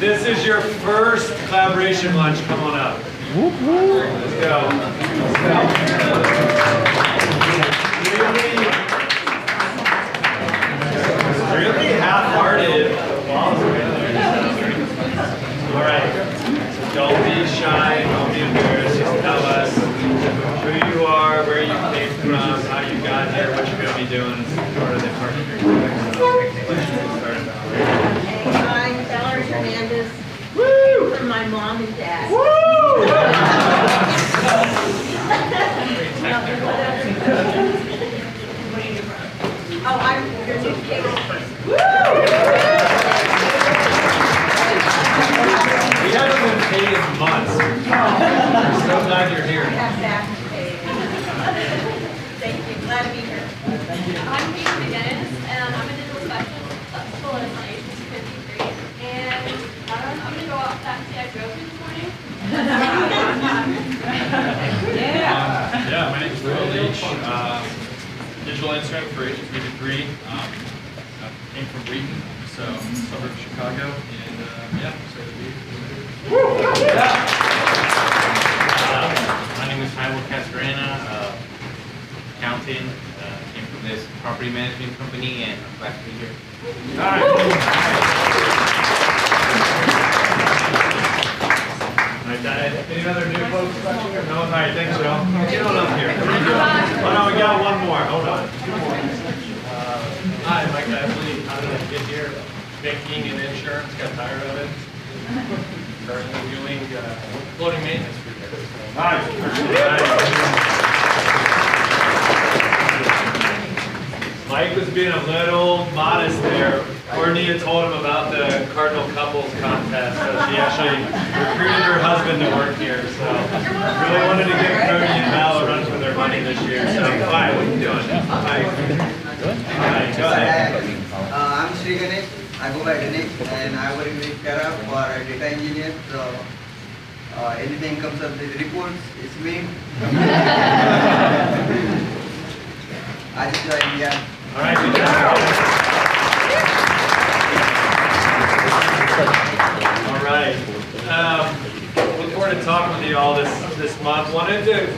This is your first collaboration lunch. Come on up. Let's go. Really half-hearted. All right. So don't be shy. Don't be embarrassed. Just tell us who you are, where you came from, how you got here, what you're going to be doing as part of the partnership. I'm Valerie Hernandez. Woo! From my mom and dad. Woo! Oh, I'm your new kid. We haven't been paid in months. I'm so glad you're here. Have back pay. Thank you. Glad to be here. I'm Kate McGinnis, and I'm a digital specialist at Agency 53. And I'm going to go off that and say I drove you this morning. Yeah, my name is Will Leach, digital intern for Agency 53. I came from Wheaton, so suburb of Chicago, and yeah, excited to be here. My name is Jaime Castrena, accounting, came from this property management company, and I'm glad to be here. All right. Any other new folks? No? All right, thanks, Joe. Get on up here. Oh, no, we got one more. Hold on. Two more. Hi, Mike Ashley. How did I get here? Banking and insurance, got tired of it. Currently doing floating maintenance for you. Nice. Mike was being a little modest there. Courtney had told him about the Cardinal couples contest, so she actually recruited her husband to work here. So really wanted to give Cody and Val a run for their money this year. So, hi, what are you doing? Hi. Hi, go ahead. I'm Sri Ganesh. I go by Ganesh, and I work with Kara for a data engineer. So anything comes up with reports, it's me. I just joined, yeah. All right, good job. All right. Look forward to talking with you all this month. Wanted to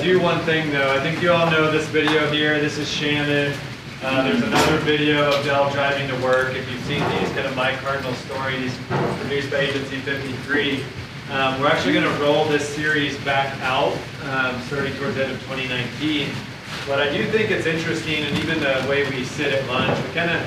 do one thing though. I think you all know this video here. This is Shannon. There's another video of Dell driving to work. If you've seen these kind of My Cardinal stories produced by Agency 53, we're actually going to roll this series back out starting towards the end of 2019. But I do think it's interesting, and even the way we sit at lunch, we kind of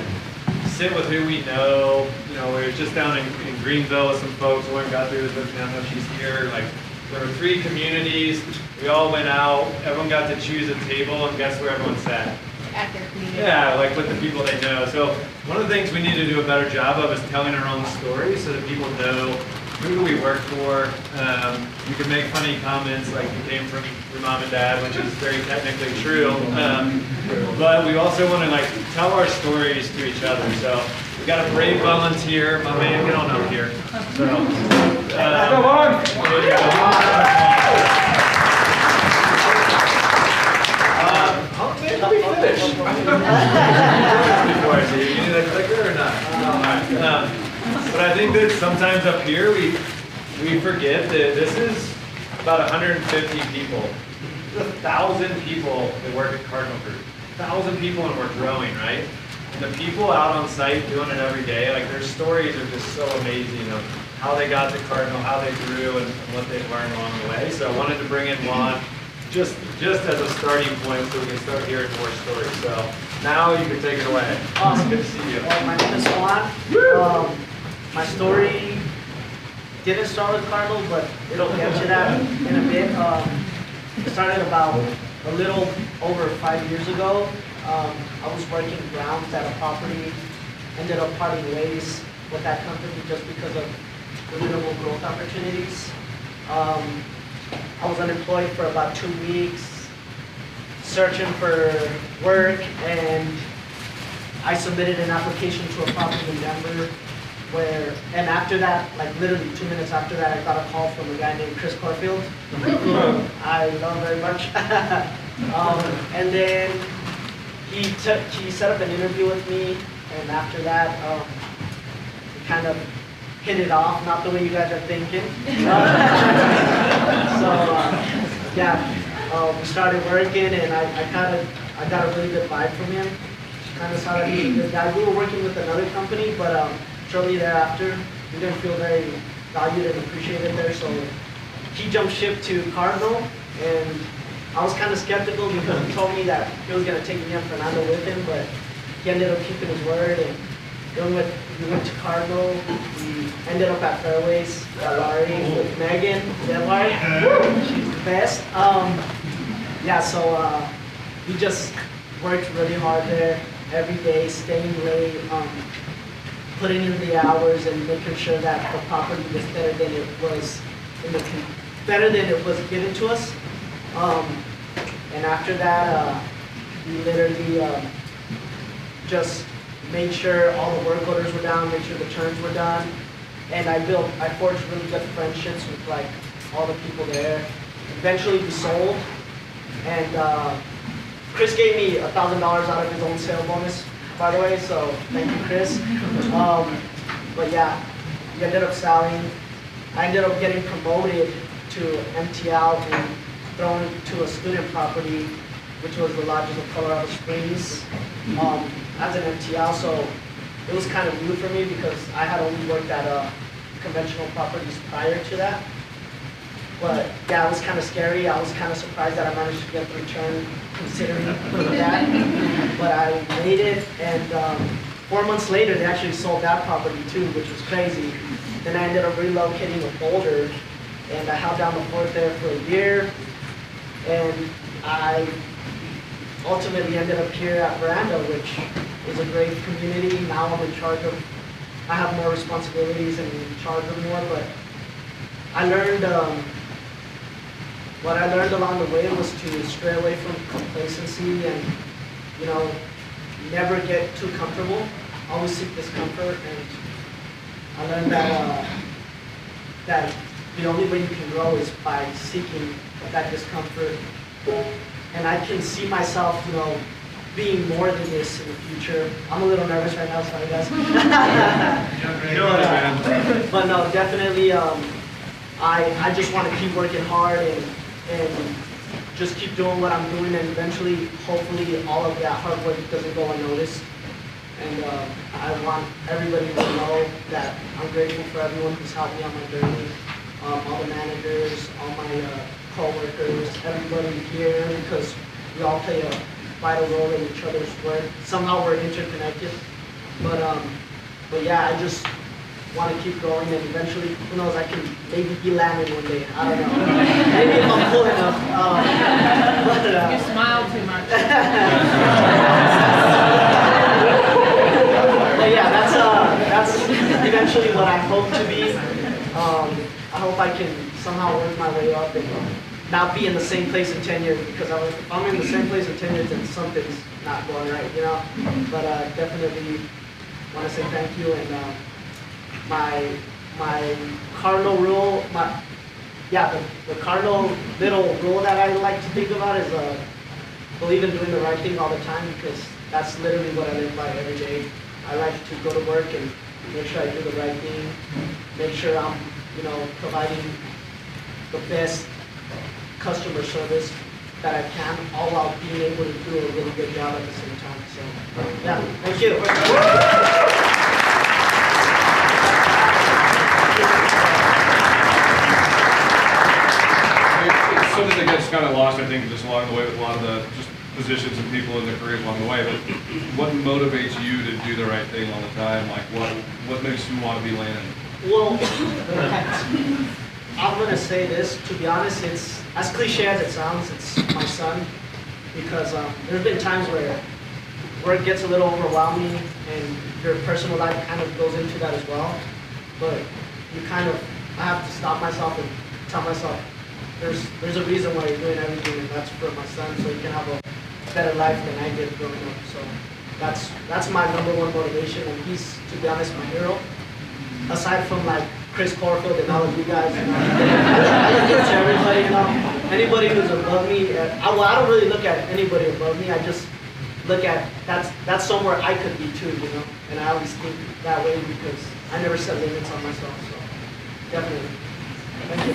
sit with who we know. You know, we were just down in Greenville with some folks. Lauren got through this with me. I don't know if she's here. Like, there were 3 communities. We all went out. Everyone got to choose a table, and guess where everyone sat? At their community. Yeah, like with the people they know. So one of the things we need to do a better job of is telling our own stories so that people know who do we work for. You can make funny comments like you came from your mom and dad, which is very technically true. But we also want to like tell our stories to each other. So we got a brave volunteer. My man, get on up here. So, come on. Let me finish. Before I see you. You need a clicker or not? But I think that sometimes up here we forget that this is about 150 people. There's 1,000 people that work at Cardinal Group. 1,000 people, and we're growing, right? And the people out on site doing it every day, like their stories are just so amazing of how they got to Cardinal, how they grew, and what they've learned along the way. So I wanted to bring in Juan just as a starting point so we can start hearing more stories. So now you can take it away. Awesome. Good to see you. My name is Juan. My story didn't start with Cardinal, but it'll get to that in a bit. It started about a little over 5 years ago. I was working grounds at a property, ended up parting ways with that company just because of the minimal growth opportunities. I was unemployed for about 2 weeks, searching for work, and I submitted an application to a property in Denver and after that, like literally 2 minutes after that, I got a call from a guy named Chris Corfield, who I love very much. And then he set up an interview with me, and after that, we kind of hit it off, not the way you guys are thinking. We started working, and I got a really good vibe from him. Kind of saw that he was a good guy. We were working with another company, but shortly thereafter, we didn't feel very valued and appreciated there, so he jumped ship to Cardinal, and I was kind of skeptical because he told me that he was going to take me and Fernando with him, but he ended up keeping his word, and we went to Cardinal. We ended up at Fairways, Larry with Megan. Yeah, Larry, she's the best. We just worked really hard there every day, staying late, putting in the hours, and making sure that the property was better than it was given to us. And after that, we literally just made sure all the work orders were down, made sure the turns were done, and I forged really good friendships with like all the people there. Eventually, we sold, and Chris gave me $1,000 out of his own sale bonus, by the way, so thank you, Chris. But yeah, we ended up selling. I ended up getting promoted to MTL and thrown to a student property, which was the Lodges of Colorado Springs, as an MTL. So it was kind of new for me because I had only worked at conventional properties prior to that. But yeah, it was kind of scary. I was kind of surprised that I managed to get the return considering that. But I made it, and 4 months later, they actually sold that property too, which was crazy. Then I ended up relocating to Boulder, and I held down the fort there for a year. And I ultimately ended up here at Veranda, which is a great community. Now I'm in charge of, I have more responsibilities and in charge of more, but I learned, what I learned along the way was to stray away from complacency and, never get too comfortable. Always seek discomfort, and I learned that the only way you can grow is by seeking that discomfort. And I can see myself, being more than this in the future. I'm a little nervous right now, sorry guys. But no, definitely, I just want to keep working hard and just keep doing what I'm doing, and eventually, hopefully, all of that hard work doesn't go unnoticed. And I want everybody to know that I'm grateful for everyone who's helped me on my journey. All the managers, all my co-workers, everybody here, because we all play a vital role in each other's work. Somehow we're interconnected. But yeah, I just want to keep going, and eventually, who knows, I can maybe be landing one day. I don't know. Maybe if I'm cool enough. You smile too much. But yeah, that's eventually what I hope to be. I hope I can somehow work my way up and not be in the same place in 10 years, because if I'm in the same place in 10 years, then something's not going right, But definitely want to say thank you, and my cardinal rule, the cardinal little rule that I like to think about is believe in doing the right thing all the time, because that's literally what I live by every day. I like to go to work and make sure I do the right thing, make sure I'm, providing the best customer service that I can, all while being able to do a really good job at the same time. So, yeah, thank you. It's something that gets kind of lost, I think, just along the way with a lot of the just positions and people in their careers along the way. But what motivates you to do the right thing all the time? Like, what makes you want to be landing? Well, I'm going to say this, to be honest, it's as cliche as it sounds, it's my son, because there's been times where work gets a little overwhelming and your personal life kind of goes into that as well, but I have to stop myself and tell myself, there's a reason why you're doing everything, and that's for my son, so he can have a better life than I did growing up. So that's my #1 motivation, and he's, to be honest, my hero. Aside from like Chris Corfield and all of you guys, I look up to everybody, anybody who's above me. I don't really look at anybody above me. I just look at that's somewhere I could be too, you know. And I always think that way because I never set limits on myself. So definitely. Thank you.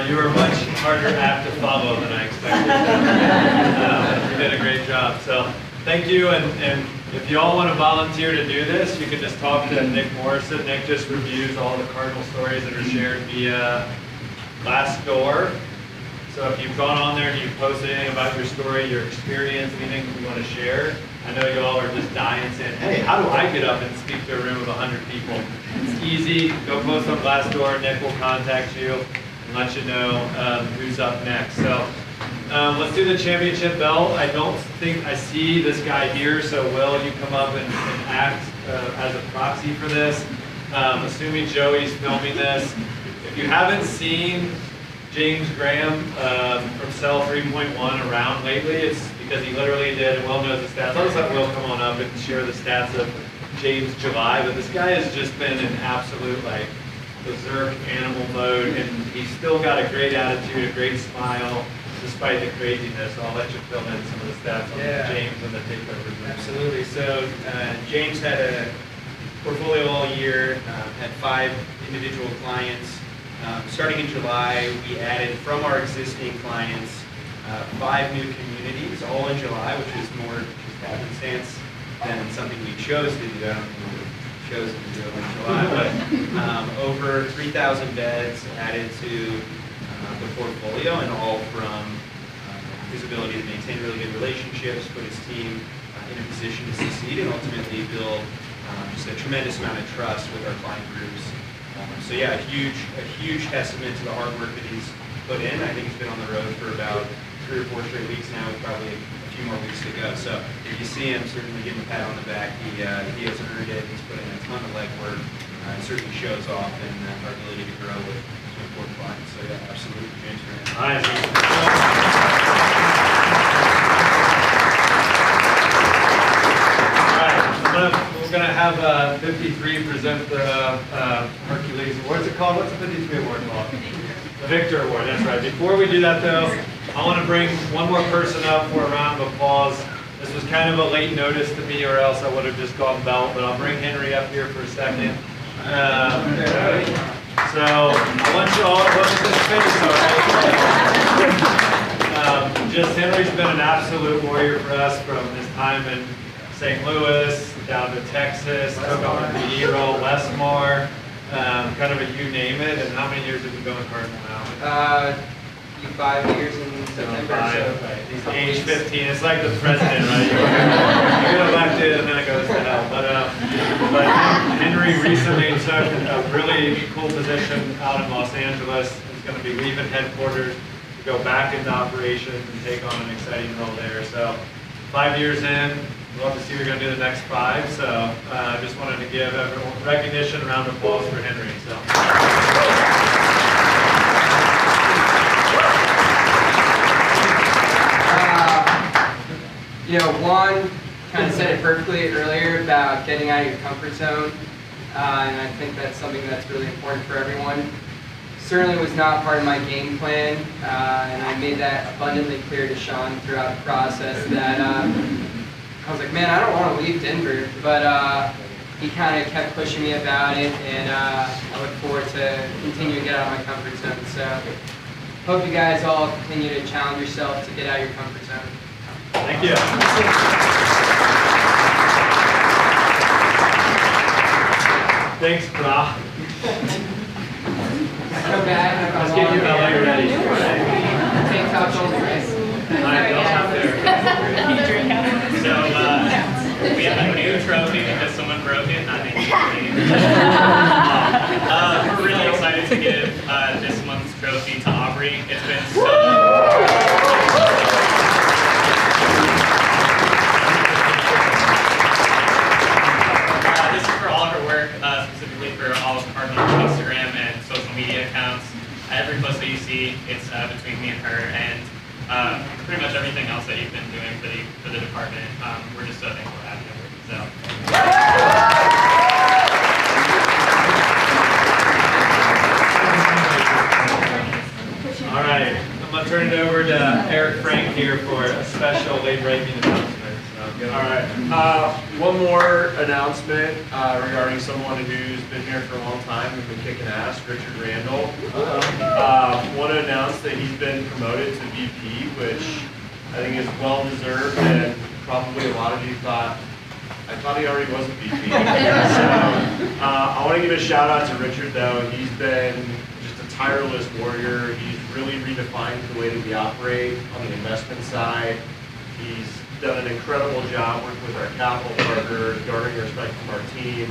You were a much harder act to follow than I expected. You did a great job. So thank you. And if you all want to volunteer to do this, you can just talk to Nick Morrison. Nick just reviews all the Cardinal stories that are shared via Glassdoor. So if you've gone on there and you've posted anything about your story, your experience, anything you want to share, I know you all are just dying saying, hey, how do I get up and speak to a room of 100 people? It's easy. Go post on Glassdoor. Nick will contact you and let you know who's up next. So let's do the championship belt. I don't think I see this guy here, so Will, you come up and act as a proxy for this. Assuming Joey's filming this. If you haven't seen James Graham from Cell 3.1 around lately, it's because he literally did, and Will knows the stats. I'll just let Will come on up and share the stats of James July, but this guy has just been in absolute, like, berserk animal mode, and he's still got a great attitude, a great smile, despite the craziness. So I'll let you fill in some of the stats on James and the takeovers. Absolutely. So James had a portfolio all year, had 5 individual clients. Starting in July, we added from our existing clients 5 new communities, all in July, which is more just happenstance than something we chose to do. I don't think we chose to do it in July, but over 3,000 beds added to the portfolio, and all from his ability to maintain really good relationships, put his team in a position to succeed, and ultimately build just a tremendous amount of trust with our client groups. So yeah, a huge testament to the hard work that he's put in. I think he's been on the road for about 3 or 4 straight weeks now, with probably a few more weeks to go. So if you see him, certainly give him a pat on the back. He has earned it. He's put in a ton of legwork. It certainly shows off in our ability to grow with important clients. So yeah, absolutely, James Graham. All right. We're going to have 53 present the Hercules. What's it called? What's the 53 award called? The Victor Award, that's right. Before we do that though, I want to bring one more person up for a round of applause. This was kind of a late notice to me, or else I would have just gone belt, but I'll bring Henry up here for a second. So I want you all to look at this face, all right? Just Henry's been an absolute warrior for us from his time in St. Louis, down to Texas, took over the E-Roll, Westmore, kind of a you name it. And how many years have you been with Cardinal now? 5 years in September. Right. He's age 15. It's like the president, right? You get elected and then it goes to hell. But Henry recently took a really cool position out in Los Angeles. He's going to be leaving headquarters to go back into operations and take on an exciting role there. So 5 years in. We'd love to see what you're going to do the next 5. So I just wanted to give everyone recognition, a round of applause for Henry. So. Juan kind of said it perfectly earlier about getting out of your comfort zone, and I think that's something that's really important for everyone. Certainly was not part of my game plan, and I made that abundantly clear to Sean throughout the process that I was like, man, I don't want to leave Denver, but he kind of kept pushing me about it, and I look forward to continuing to get out of my comfort zone. So hope you guys all continue to challenge yourself to get out of your comfort zone. Thank you. Thanks, brah. So bad. Let's get you LA ready. Tank tops only, right? So we have a new trophy because someone broke it. Not me. We're really excited to give this month's trophy to Aubrey. It's been so. This is for all of her work, specifically for all of Cardinal Instagram and social media accounts. Every post that you see, it's between me and her, and pretty much everything else that you've been doing for the department. We're just so thankful to have you. So. I'll turn it over to Eric Frank here for a special late-breaking announcement. So, All right. One more announcement regarding someone who's been here for a long time and been kicking ass, Richard Randall. Want to announce that he's been promoted to VP, which I think is well deserved, and probably a lot of you thought, I thought he already was a VP. So I want to give a shout out to Richard though. He's been just a tireless warrior. He's really redefined the way that we operate on the investment side. He's done an incredible job working with our capital partners, garnering respect from our team,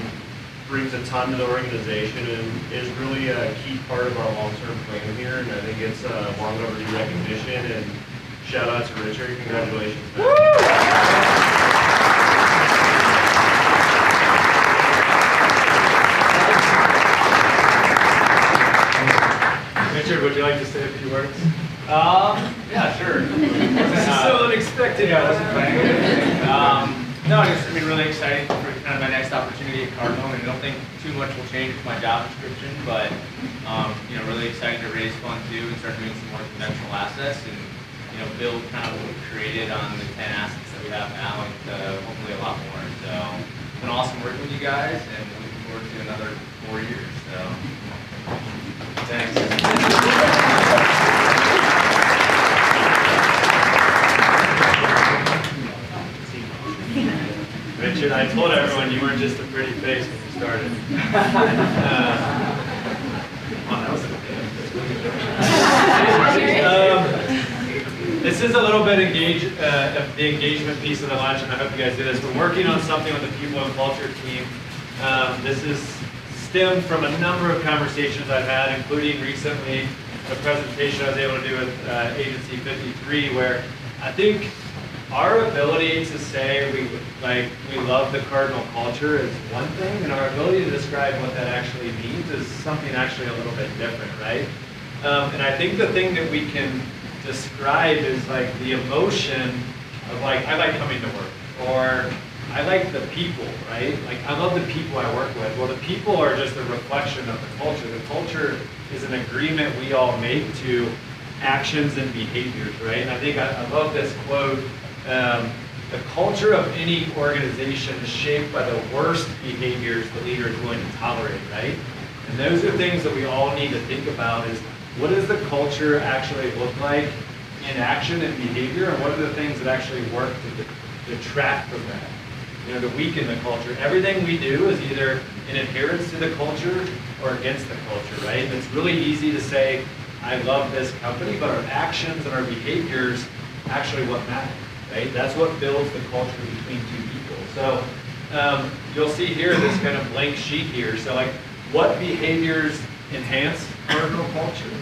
brings a ton to the organization, and is really a key part of our long-term plan here. And I think it's a long overdue recognition. And shout out to Richard. Congratulations, man. Richard, would you like to say a few words? Yeah, sure. This is so unexpected. Yeah, I wasn't planning. No, just really excited for kind of my next opportunity at Cardinal, and I don't think too much will change with my job description, but really excited to raise funds too and start doing some more conventional assets and build kind of what we've created on the 10 assets that we have now and hopefully a lot more. So it's been awesome working with you guys, and looking forward to another 4 years. So thanks. Richard, I told everyone you weren't just a pretty face when you started. That was this is a little bit of the engagement piece of the lunch, and I hope you guys do this. We're working on something with the People and Culture team. This is stemmed from a number of conversations I've had, including recently a presentation I was able to do with Agency 53, where I think our ability to say we love the Cardinal culture is one thing, and our ability to describe what that actually means is something actually a little bit different, right? And I think the thing that we can describe is the emotion of I like coming to work, or I like the people, right? I love the people I work with. Well, the people are just a reflection of the culture. The culture is an agreement we all make to actions and behaviors, right? And I think I love this quote. The culture of any organization is shaped by the worst behaviors the leader is willing to tolerate, right? And those are things that we all need to think about is, what does the culture actually look like in action and behavior, and what are the things that actually work to detract from that, to weaken the culture? Everything we do is either in adherence to the culture or against the culture, right? And it's really easy to say, I love this company, but our actions and our behaviors actually what matter. Right? That's what builds the culture between two people. So you'll see here this kind of blank sheet here. So what behaviors enhance Cardinal culture?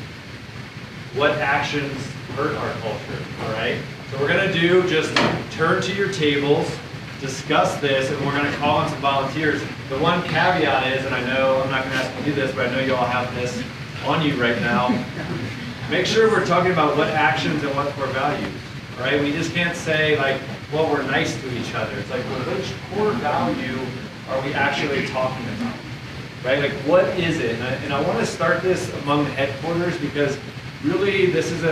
What actions hurt our culture? All right. So we're going to do just turn to your tables, discuss this, and we're going to call on some volunteers. The one caveat is, and I know I'm not going to ask you to do this, but I know you all have this on you right now. Make sure we're talking about what actions and what core values. Right? We just can't say well, we're nice to each other. It's well, which core value are we actually talking about? Right? What is it? And I want to start this among the headquarters, because really this is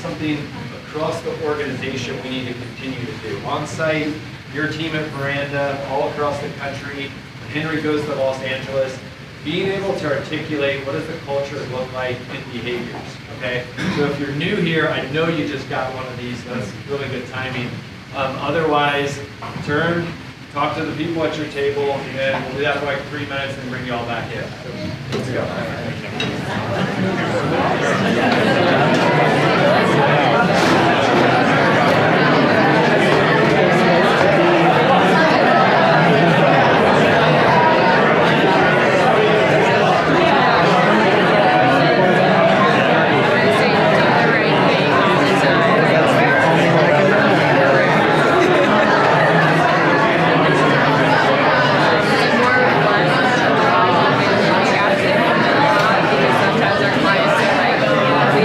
something across the organization we need to continue to do. On site, your team at Veranda, all across the country, Henry goes to Los Angeles, being able to articulate what does the culture look like in behaviors. Okay, so if you're new here, I know you just got one of these, so that's really good timing. Otherwise, turn, talk to the people at your table, and we'll do that for 3 minutes and bring you all back in. So, let's We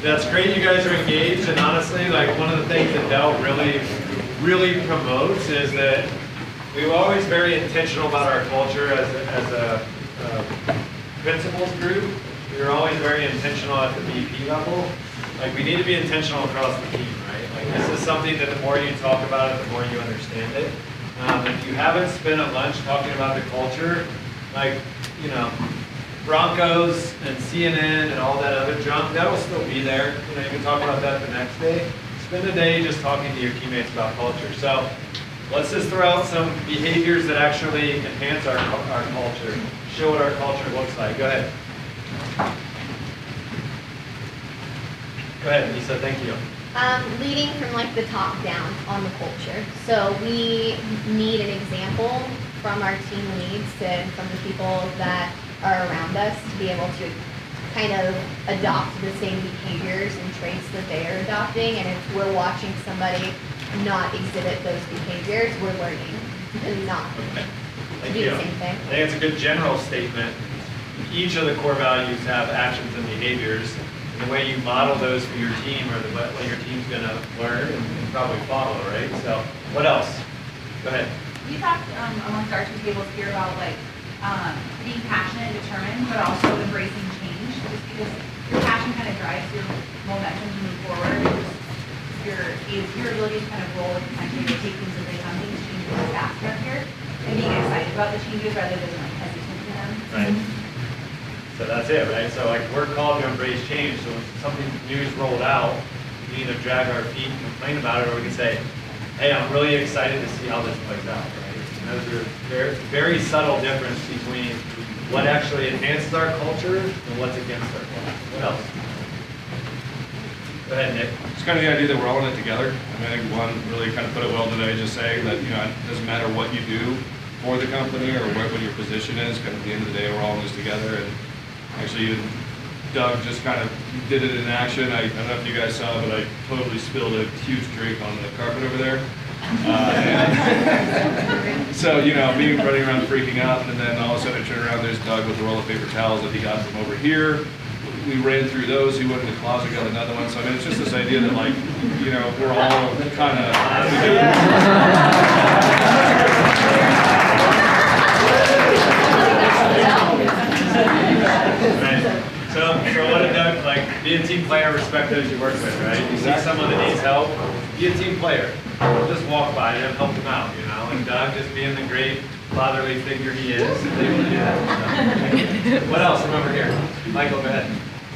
That's great you guys are engaged, and honestly, like one of the things that Dell really promotes is that we were always very intentional about our culture as a principals group. We were always very intentional at the VP level. Like we need to be intentional across the team, right? Like this is something that the more you talk about it, the more you understand it. If you haven't spent a lunch talking about the culture, like, you know, Broncos and CNN and all that other junk, that'll still be there. You know, you can talk about that the next day. Spend a day just talking to your teammates about culture. So let's just throw out some behaviors that actually enhance our culture, show what our culture looks like. Go ahead. Go ahead, Lisa, thank you. Leading from like the top down on the culture. So we need an example from our team leads and from the people that are around us to be able to kind of adopt the same behaviors and traits that they are adopting. And if we're watching somebody not exhibit those behaviors, we're learning to not do the same thing. I think it's a good general statement. Each of the core values have actions and behaviors. And the way you model those for your team or what your team's going to learn and probably follow, right? So what else? Go ahead. We talked amongst our two tables here about like being passionate and determined, but also embracing change. Just because your passion kind of drives your momentum to move forward. Your ability to kind of roll with the country or take things as they come, things change really fast around here. And being excited about the changes rather than like hesitant to them. Right. So that's it, right? So like we're called to embrace change. So when something new is rolled out, we can either drag our feet and complain about it, or we can say, hey, I'm really excited to see how this plays out, right? And those are very subtle difference between what actually enhances our culture and what's against our culture. What else? Go ahead, Nick. It's kind of the idea that we're all in it together. I mean, I think one really kind of put it well today, just saying that, you know, it doesn't matter what you do for the company or what your position is, kind of at the end of the day, we're all in this together. And actually, Doug just kind of did it in action. I don't know if you guys saw, but I totally spilled a huge drink on the carpet over there. So, you know, me running around freaking out, and then all of a sudden I turn around, there's Doug with a roll of paper towels that he got from over here. We ran through those, he went in the closet, got another one. So I mean, it's just this idea that, like, you know, we're all kind of Right. So what did Doug, like, be a team player, respect those you work with, right? You see someone that needs help, be a team player. Don't just walk by them, help them out, you know? And Doug, just being the great fatherly figure he is, is able to do that. So. What else from over here? Michael, go ahead.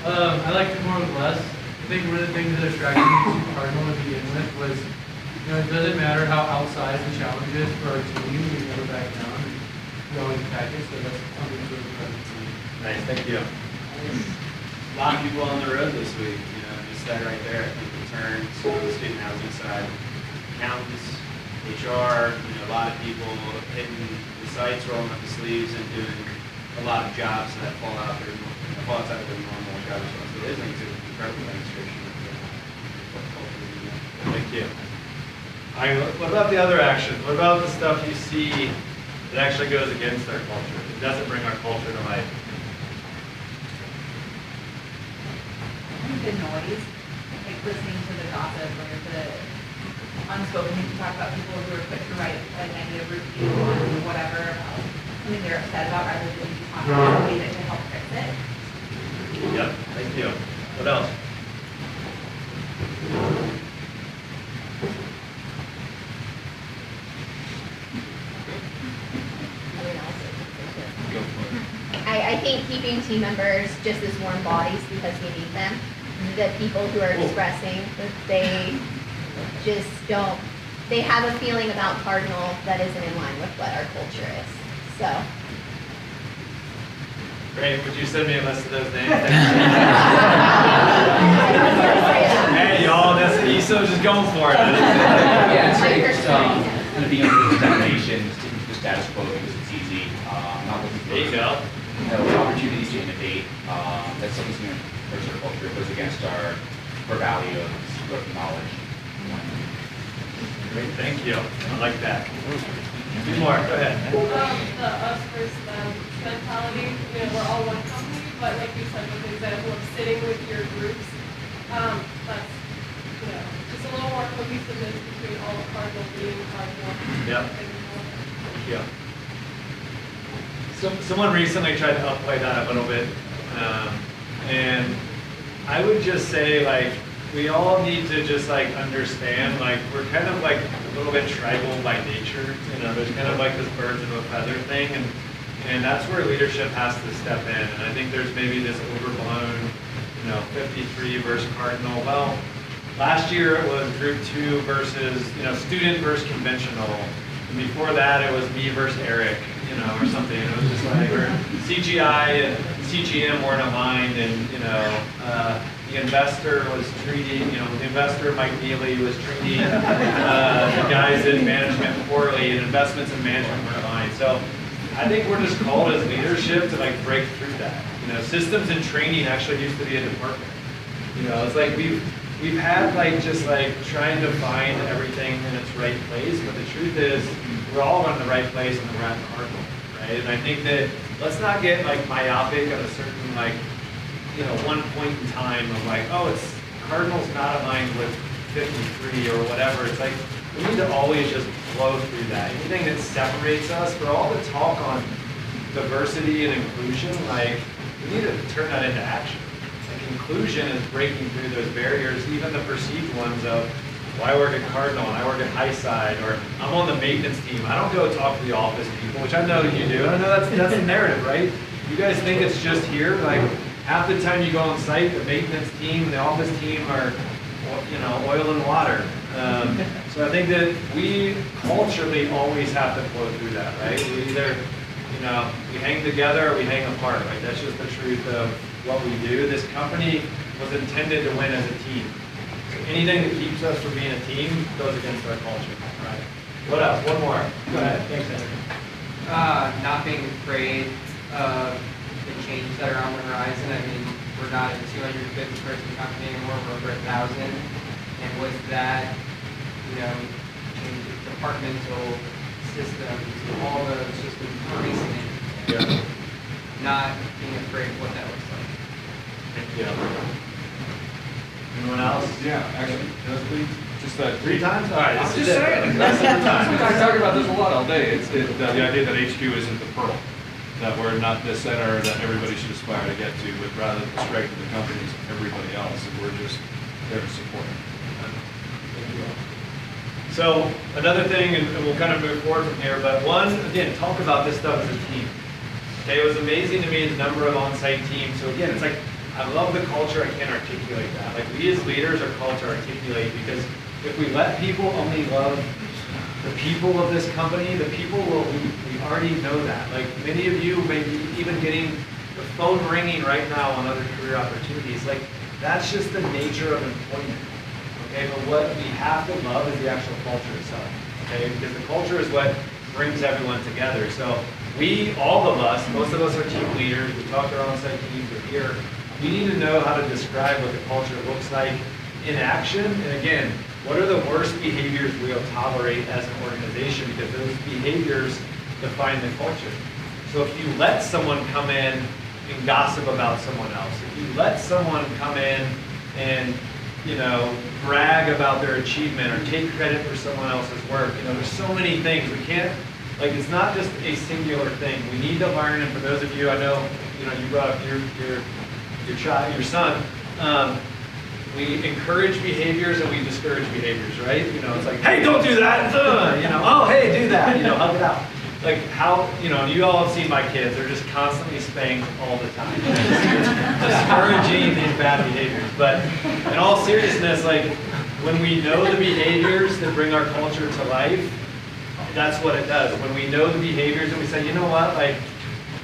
I like to more with less. I think one of the things that attracted me to Cardinal to begin with was, you know, it doesn't matter how outsized the challenge is for our team, we never back down. We always attack it, so that's something that's really proud of the team. Nice, thank you. A lot of people on the road this week, you know, just that right there. I think returns on the student housing side, accountants, HR, you know, a lot of people hitting the sites, rolling up the sleeves, and doing a lot of jobs that fall outside of their normal job responsibilities. I think it's an incredible demonstration of what culture is. Thank you. All right, what about the other actions? What about the stuff you see that actually goes against our culture? It doesn't bring our culture to life. The noise, like listening to the gossip or the unspoken things, to talk about people who are quick to write a negative review on whatever about something they're upset about rather than talk about ways that can help fix it. Yep, thank you. What else? I think keeping team members just as warm bodies because we need them. The people who are expressing that they just don't, they have a feeling about Cardinal that isn't in line with what our culture is. So. Great, would you send me a list of those names? Hey y'all, that's ESO just going for it. Yeah, it's going to be under the domination, sticking to the status quo because it's easy. Not looking for there you go. Opportunities to innovate. That's something that hurts our culture. It goes against our core value of growth and knowledge. Great, thank you. I like that. Two more, go ahead. The us versus them mentality. You know, we're all one company, but like you said, with the example of sitting with your groups That's, just a little more cohesiveness between all of Cardinal being Cardinal. Yep. Yeah. So, someone recently tried to upplay that a little bit, and I would just say, like, we all need to just like understand, like, we're kind of like a little bit tribal by nature, there's kind of like this birds of a feather thing, and that's where leadership has to step in. And I think there's maybe this overblown, 53 versus Cardinal. Well, last year it was group 2 versus, student versus conventional. And before that it was me versus Eric, or something. It was just like, or CGI and CGM weren't aligned, and, the investor was treating, the investor, Mike Neely, was treating the guys in management poorly, and investments in management weren't aligned. So I think we're just called as leadership to like break through that. Systems and training actually used to be a department. It's like we've had like just like trying to find everything in its right place, but the truth is we're all in the right place in the right Cardinal, right? And I think that let's not get like myopic at a certain like one point in time of like, oh, it's Cardinal's not aligned with 53 or whatever. It's like we need to always just flow through that. Anything that separates us, for all the talk on diversity and inclusion, like we need to turn that into action. Like inclusion is breaking through those barriers, even the perceived ones of, well, I work at Cardinal and I work at Highside, or I'm on the maintenance team. I don't go talk to the office people, which I know you do. I know that's the narrative, right? You guys think it's just here, like. Half the time you go on site, the maintenance team and the office team are, oil and water. So I think that we culturally always have to flow through that, right? We either, we hang together or we hang apart, right? That's just the truth of what we do. This company was intended to win as a team. So anything that keeps us from being a team goes against our culture, right? What else? One more. Go ahead. Thanks, Andrew. Not being afraid of the changes that are on the horizon. I mean, we're not a 250 person company anymore, we're over 1,000. And with that, change departmental systems, all those just embracing it. Yeah. Not being afraid of what that looks like. Yeah. Anyone else? Yeah, actually, please. Just that 3 times? All right, I'm just saying. That's the time. We talk about this a lot all day. It's the idea that HQ isn't the pearl. That we're not the center that everybody should aspire to get to, but rather the strength of the company is everybody else, and we're just there to support it. So another thing, and we'll kind of move forward from here, but one, again, talk about this stuff as a team. Okay, it was amazing to me the number of on-site teams. So again, it's like, I love the culture, I can't articulate that. Like we as leaders are called to articulate, because if we let people only love the people of this company, the people will, we already know that. Like many of you may be even getting the phone ringing right now on other career opportunities. Like that's just the nature of employment. Okay, but what we have to love is the actual culture itself. Okay, because the culture is what brings everyone together. So we, all of us, most of us are team leaders, we talk to our on-site teams, we're here. We need to know how to describe what the culture looks like in action. And again, what are the worst behaviors we'll tolerate as an organization? Because those behaviors define the culture. So if you let someone come in and gossip about someone else, if you let someone come in and brag about their achievement or take credit for someone else's work, there's so many things. We can't, like, it's not just a singular thing. We need to learn, and for those of you, I know, you brought up your child, your son. We encourage behaviors and we discourage behaviors, right? It's like, hey, don't do that. Oh, hey, do that. Hug it out. Like how, you all have seen my kids. They're just constantly spanked all the time. Discouraging these bad behaviors. But in all seriousness, like when we know the behaviors that bring our culture to life, that's what it does. When we know the behaviors and we say, you know what, like,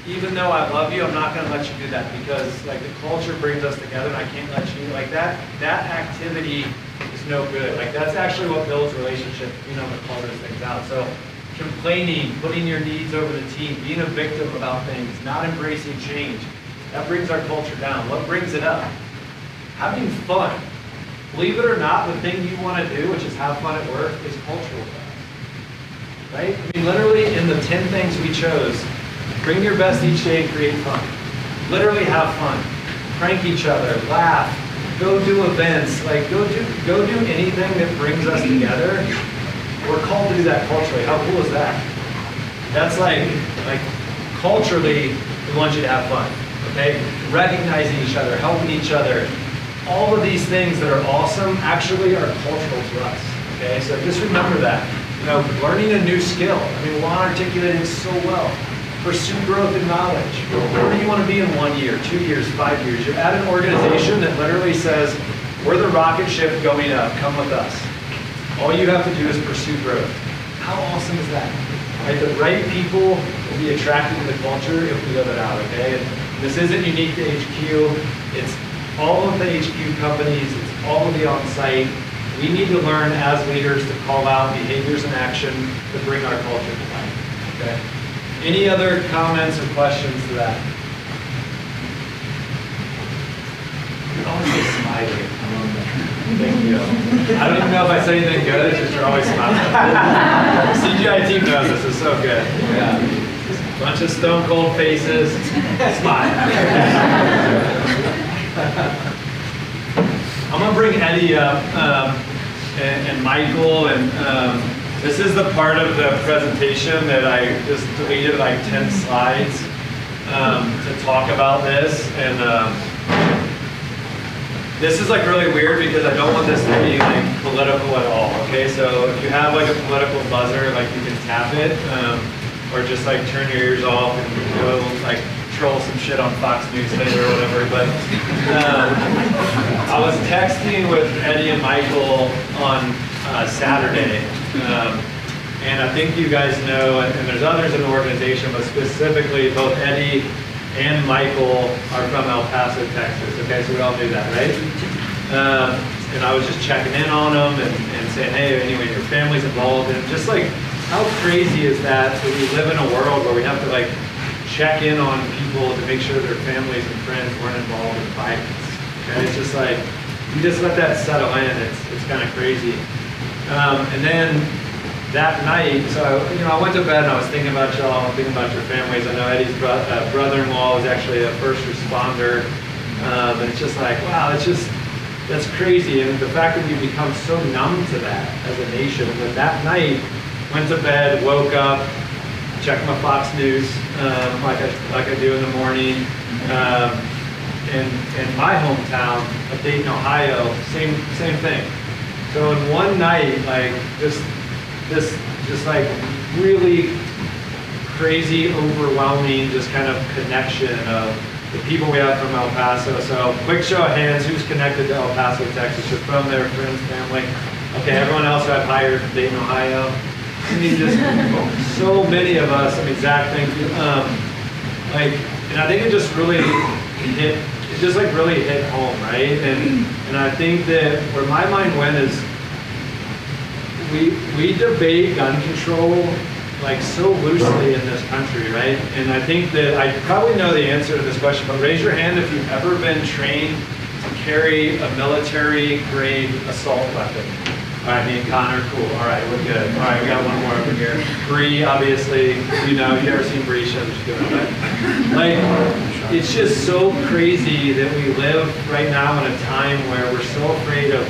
even though I love you, I'm not going to let you do that, because like the culture brings us together and I can't let you, like that activity is no good. Like that's actually what builds relationships, to call those things out. So complaining, putting your needs over the team, being a victim about things, not embracing change, that brings our culture down. What brings it up? Having fun. Believe it or not, the thing you want to do, which is have fun at work, is cultural fun. Right? I mean, literally in the 10 things we chose, bring your best each day and create fun. Literally have fun. Prank each other, laugh, go do events, like go do anything that brings us together. We're called to do that culturally. How cool is that? That's like culturally, we want you to have fun, okay? Recognizing each other, helping each other. All of these things that are awesome actually are cultural to us, okay? So just remember that. You know, learning a new skill. I mean, Juan articulated it so well. Pursue growth and knowledge. Where do you want to be in 1 year, 2 years, 5 years? You're at an organization that literally says, we're the rocket ship going up, come with us. All you have to do is pursue growth. How awesome is that? Right? The right people will be attracted to the culture if we live it out, okay? And this isn't unique to HQ. It's all of the HQ companies, it's all of the on-site. We need to learn as leaders to call out behaviors and action to bring our culture to life, okay? Any other comments or questions to that? You're always so smiling. Thank you. I don't even know if I say anything good, it's just you're always smiling. CGI team knows this is so good. Yeah. Bunch of stone cold faces, smile. I'm gonna bring Eddie up and Michael, and this is the part of the presentation that I just deleted like 10 slides to talk about this, and this is like really weird because I don't want this to be like political at all, okay? So if you have like a political buzzer, like you can tap it, or just like turn your ears off and go like troll some shit on Fox News later or whatever. But I was texting with Eddie and Michael on Saturday, and I think you guys know, and there's others in the organization, but specifically both Eddie and Michael are from El Paso, Texas. Okay, so we all knew that, right? And I was just checking in on them and saying, hey, anyway, your family's involved, and just like, how crazy is that we live in a world where we have to like check in on people to make sure their families and friends weren't involved in violence. Okay, it's just like, you just let that settle in, it's kind of crazy. And then that night, so I went to bed and I was thinking about y'all, thinking about your families. I know Eddie's brother-in-law was actually a first responder, and it's just like, wow, that's crazy. And the fact that we've become so numb to that as a nation. But that night, went to bed, woke up, checked my Fox News like I do in the morning. In my hometown of Dayton, Ohio, same thing. So in one night, like this like really crazy, overwhelming, just kind of connection of the people we have from El Paso. So quick show of hands, who's connected to El Paso, Texas? You're from there, friends, family. Okay, everyone else who I've hired from Dayton, Ohio. I mean, just so many of us. I mean, Zach, thank you. And I think it just really hit. It just like really hit home, right? And I think that where my mind went is we debate gun control like so loosely in this country, right? And I think that I probably know the answer to this question, but raise your hand if you've ever been trained to carry a military grade assault weapon. All right, me and Connor, cool. All right, we're good. All right, we got one more over here. Bree, obviously, you've ever seen Bree, she's just doing it. Like, it's just so crazy that we live right now in a time where we're so afraid of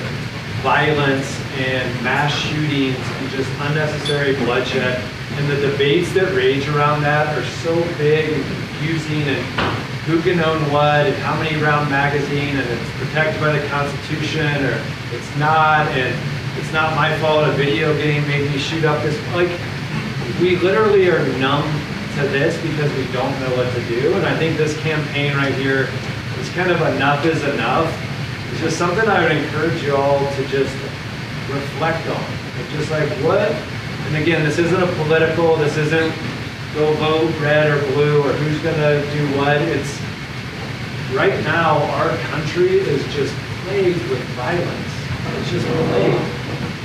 violence and mass shootings and just unnecessary bloodshed. And the debates that rage around that are so big and confusing, and who can own what, and how many round magazine, and it's protected by the Constitution, or it's not, and it's not my fault a video game made me shoot up this. Like, we literally are numb to this because we don't know what to do. And I think this campaign right here is kind of enough is enough. It's just something I would encourage you all to just reflect on. Like, just like what? And again, this isn't a political, this isn't go vote red or blue or who's gonna do what. It's right now our country is just plagued with violence. It's just plagued.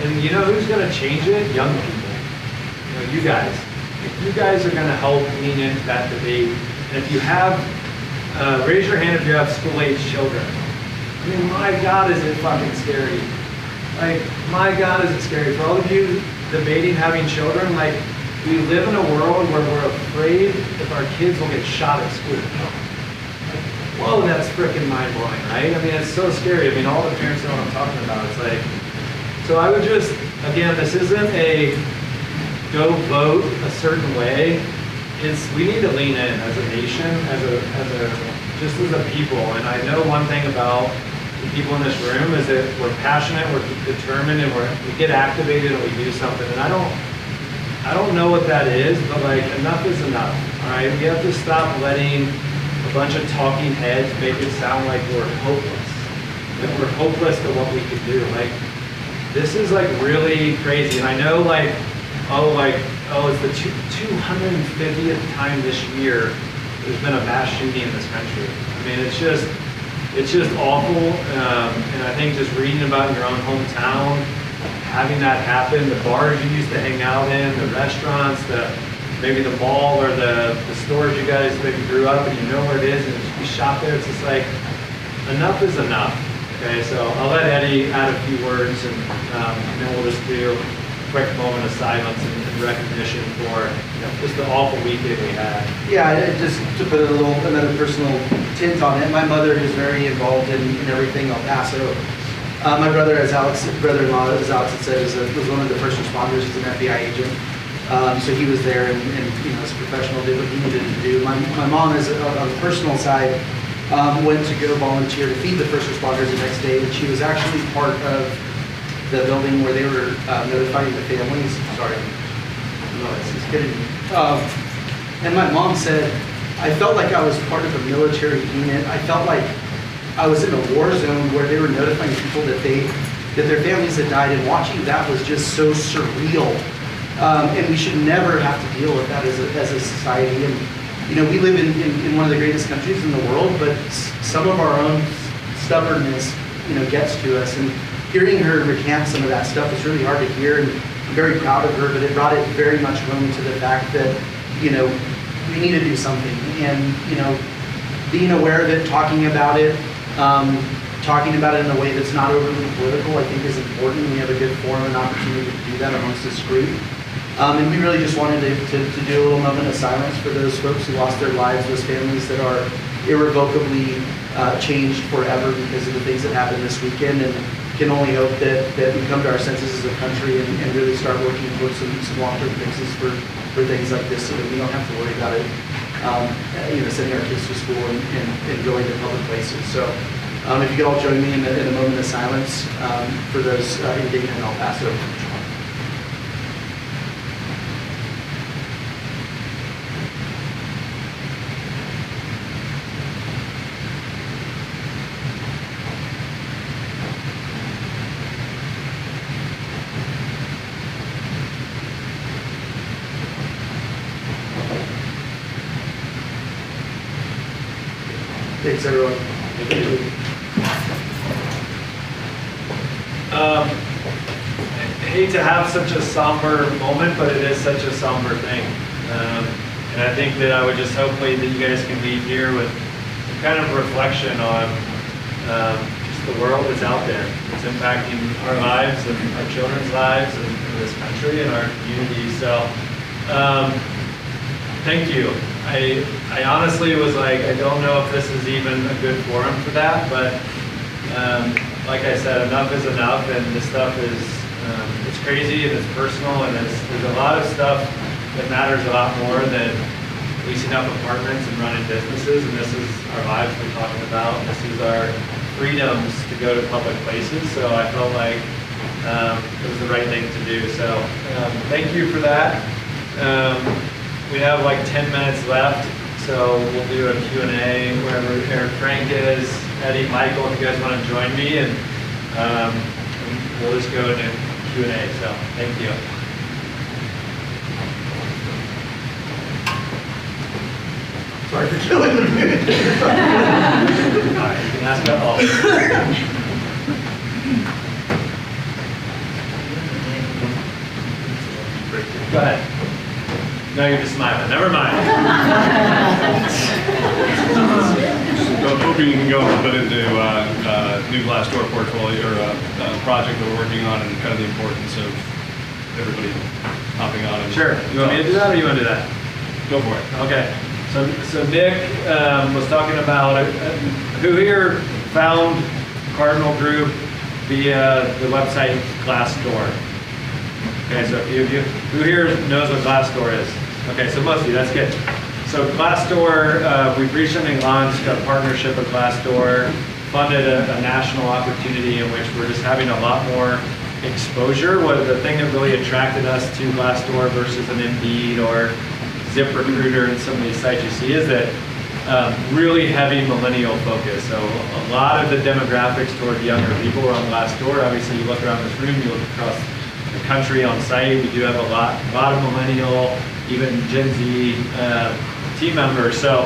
And you know who's gonna change it? Young people. You guys. If you guys are gonna help lean into that debate, and if you have, raise your hand if you have school-age children. I mean, my God, is it fucking scary. Like, my God, is it scary. For all of you debating having children, like, we live in a world where we're afraid if our kids will get shot at school. Like, whoa, that's freaking mind blowing, right? I mean, it's so scary. I mean, all the parents know what I'm talking about. It's like, so I would just, again, this isn't a go vote a certain way. We need to lean in as a nation, just as a people. And I know one thing about the people in this room is that we're passionate, we're determined, and we get activated and we do something. And I don't know what that is, but like enough is enough. All right, we have to stop letting a bunch of talking heads make it sound like we're hopeless. Like we're hopeless to what we can do. Like this is like really crazy. And I know it's the 250th time this year there's been a mass shooting in this country. I mean, it's just awful. And I think just reading about your own hometown, having that happen, the bars you used to hang out in, the restaurants, maybe the mall or the stores you guys maybe grew up and you know where it is and you shop there, it's just like, enough is enough. Okay, so I'll let Eddie add a few words and then we'll just do a quick moment of silence and recognition for just the awful weekend we had. Yeah, just to put another personal tint on it, my mother is very involved in everything El Paso. My brother-in-law, as Alex had said, was one of the first responders. He's an FBI agent. So he was there and as a professional did what he needed to do. My mom, on the personal side, went to go volunteer to feed the first responders the next day, and she was actually part of the building where they were notifying the families. Sorry, no, it's kidding me. And my mom said, I felt like I was part of a military unit. I felt like I was in a war zone where they were notifying people that their families had died, and watching that was just so surreal. And we should never have to deal with that as a society. And we live in one of the greatest countries in the world, but some of our own stubbornness, gets to us. And hearing her recant some of that stuff was really hard to hear. And I'm very proud of her, but it brought it very much home to the fact that, we need to do something. And, being aware of it, talking about it in a way that's not overly political, I think is important. We have a good forum and opportunity to do that amongst this group. And we really just wanted to do a little moment of silence for those folks who lost their lives, those families that are irrevocably changed forever because of the things that happened this weekend, and can only hope that we come to our senses as a country and really start working towards some long-term fixes for things like this so that we don't have to worry about it, sending our kids to school and going to public places. So if you could all join me in a moment of silence for those in Dayton and El Paso. Thanks, everyone. Thank you. I hate to have such a somber moment, but it is such a somber thing. And I think that I would just hopefully that you guys can leave here with some kind of reflection on just the world that's out there. It's impacting our lives and our children's lives and this country and our community. So thank you. I honestly was like, I don't know if this is even a good forum for that, but like I said, enough is enough, and this stuff is, it's crazy and it's personal, and there's a lot of stuff that matters a lot more than leasing up apartments and running businesses, and this is our lives we're talking about, and this is our freedoms to go to public places, so I felt like it was the right thing to do. So thank you for that. We have like 10 minutes left, so we'll do a Q&A wherever Eric Frank is, Eddie, Michael, if you guys want to join me, and we'll just go into Q&A, so thank you. Sorry for killing the mood. All right, you can ask about all. Go ahead. No, you're just smiling. Never mind. So hoping you can go a little bit into new Glassdoor portfolio or project that we're working on, and kind of the importance of everybody hopping on. And sure. You want me to do that, or you want to do that? Go for it. Okay. So Nick was talking about who here found Cardinal Group via the website Glassdoor. Okay, so a few of you. Who here knows what Glassdoor is? Okay, so most of you, that's good. So Glassdoor, we've recently launched a partnership with Glassdoor, funded a national opportunity in which we're just having a lot more exposure. The thing that really attracted us to Glassdoor versus an Indeed or ZipRecruiter and some of these sites you see is that really heavy millennial focus. So a lot of the demographics toward younger people are on Glassdoor. Obviously, you look around this room, you look across the country on site, we do have a lot of millennial, even Gen Z team members. So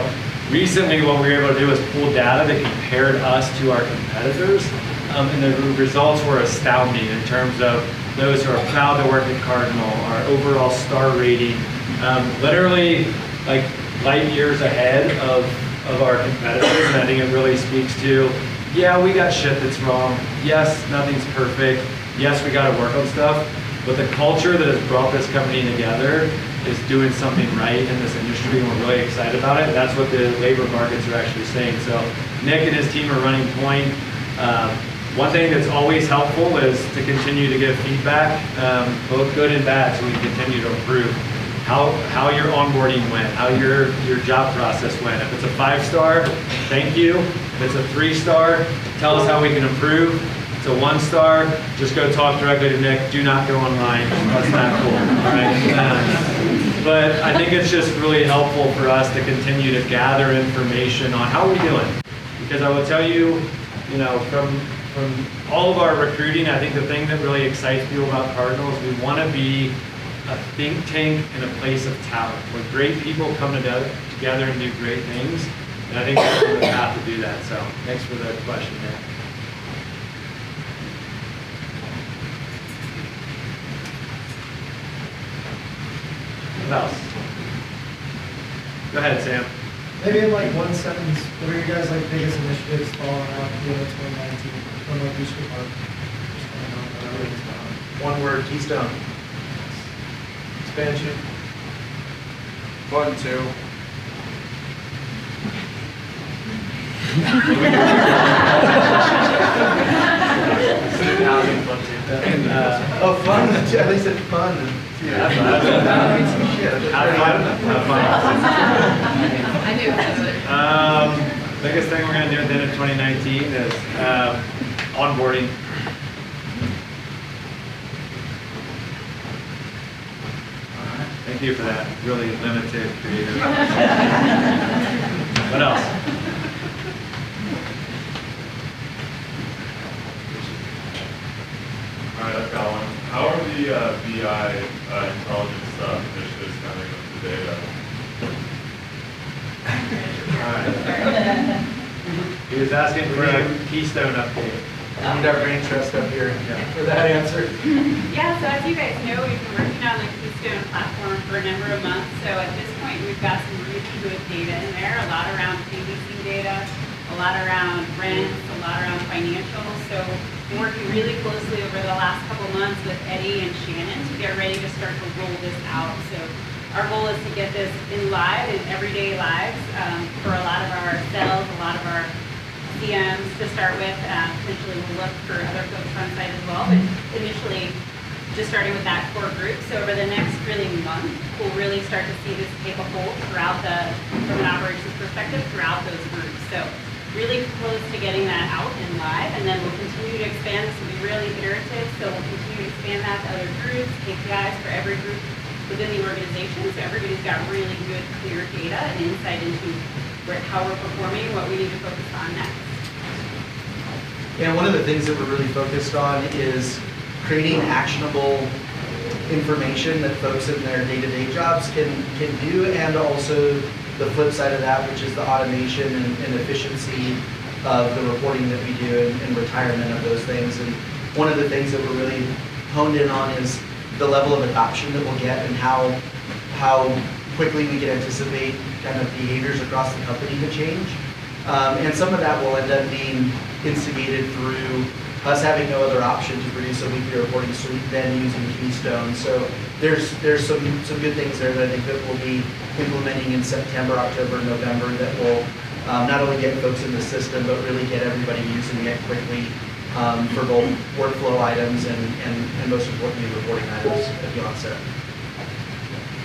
recently what we were able to do was pull data that compared us to our competitors, and the results were astounding in terms of those who are proud to work at Cardinal, our overall star rating, literally like light years ahead of our competitors. And I think it really speaks to, yeah, we got shit that's wrong. Yes, nothing's perfect. Yes, we got to work on stuff, but the culture that has brought this company together is doing something right in this industry, and we're really excited about it. That's what the labor markets are actually saying. So Nick and his team are running point. One thing that's always helpful is to continue to give feedback, both good and bad, so we can continue to improve. How your onboarding went, how your job process went. If it's a 5-star, thank you. If it's a 3-star, tell us how we can improve. If it's a 1-star, just go talk directly to Nick. Do not go online. That's not cool. All right? But I think it's just really helpful for us to continue to gather information on how we're doing. Because I will tell you, you know, from all of our recruiting, I think the thing that really excites people about Cardinal is we want to be a think tank and a place of talent, where great people come together and do great things. And I think we're on the path to do that. So thanks for the question there. What else? Go ahead, Sam. Maybe in like one sentence, what are your guys' like biggest initiatives following up in 2019 from like each department? One word, Keystone. Expansion. Fun too. Student housing fun too. Oh, fun. At least it's fun. Have fun. I knew. Biggest thing we're going to do at the end of 2019 is onboarding. Thank you for that really limited creative. What else? All right, I've got one. How are the BI intelligence initiatives coming with the data? All right. He was asking for a Keystone update. We need our brain trust up here for that answer. Yeah, so as you guys know, we've been working on the Keystone platform for a number of months. So at this point, we've got some really good data in there, a lot around PVC data, a lot around rents, a lot around financials. So we're working really closely over the last couple months with Eddie and Shannon to get ready to start to roll this out. So our goal is to get this in live, in everyday lives, for a lot of our sales, a lot of our CMs to start with. Potentially we'll look for other folks on site as well, but initially just starting with that core group. So over the next really month, we'll really start to see this take a hold throughout from an operations perspective, throughout those groups. So really close to getting that out and live, and then we'll continue to expand. This will be really iterative, so we'll continue to expand that to other groups, KPIs for every group within the organization, so everybody's got really good, clear data and insight into how we're performing, what we need to focus on next. And one of the things that we're really focused on is creating actionable information that folks in their day-to-day jobs can do, and also the flip side of that, which is the automation and efficiency of the reporting that we do and retirement of those things. And one of the things that we're really honed in on is the level of adoption that we'll get and how quickly we can anticipate kind of behaviors across the company to change. And some of that will end up being instigated through us having no other option to produce a weekly reporting suite than using Keystone. So there's some good things there that I think that we'll be implementing in September, October, November that will not only get folks in the system, but really get everybody using it quickly for both workflow items and most importantly, reporting items at the onset.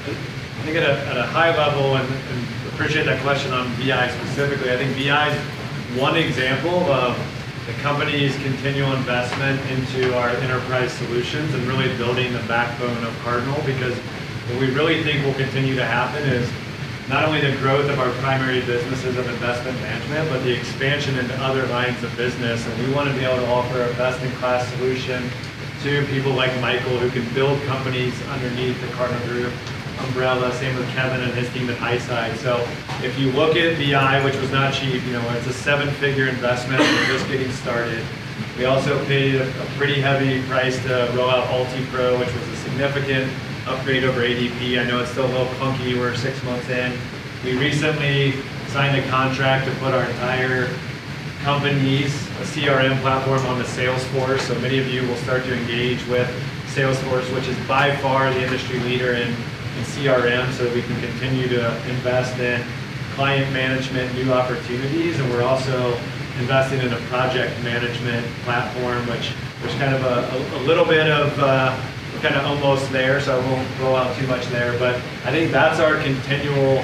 I think at a high level, and appreciate that question on BI specifically, I think BI is one example of the company's continual investment into our enterprise solutions and really building the backbone of Cardinal, because what we really think will continue to happen is not only the growth of our primary businesses of investment management, but the expansion into other lines of business. And we want to be able to offer a best-in-class solution to people like Michael, who can build companies underneath the Cardinal Group umbrella. Same with Kevin and his team at Highside. So if you look at BI, which was not cheap, it's a 7-figure investment. We're just getting started. We also paid a pretty heavy price to roll out Ulti-Pro, which was a significant upgrade over ADP. I know it's still a little clunky. We're 6 months in. We recently signed a contract to put our entire company's CRM platform on the Salesforce. So many of you will start to engage with Salesforce, which is by far the industry leader in CRM, so that we can continue to invest in client management, new opportunities, and we're also investing in a project management platform, which there's kind of a little bit of we're kind of almost there, so I won't roll out too much there. But I think that's our continual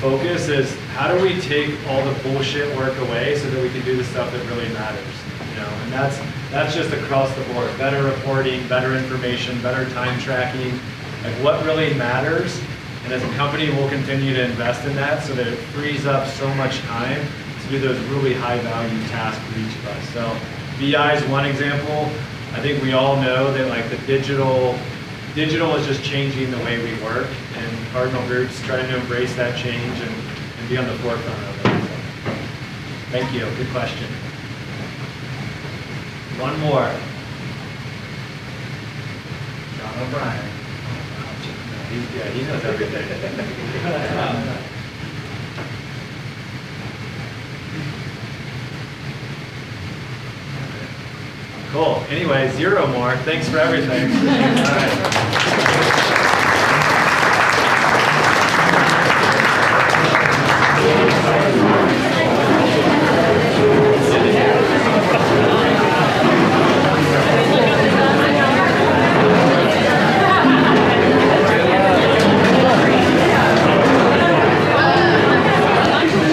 focus: is how do we take all the bullshit work away so that we can do the stuff that really matters, And that's just across the board: better reporting, better information, better time tracking. Like what really matters, and as a company we'll continue to invest in that so that it frees up so much time to do those really high value tasks for each of us. So BI is one example. I think we all know that like the digital is just changing the way we work, and Cardinal Group's trying to embrace that change and be on the forefront of it. So, thank you, good question. One more. John O'Brien. He knows everything. Cool. Anyway, 0 more. Thanks for everything. All right.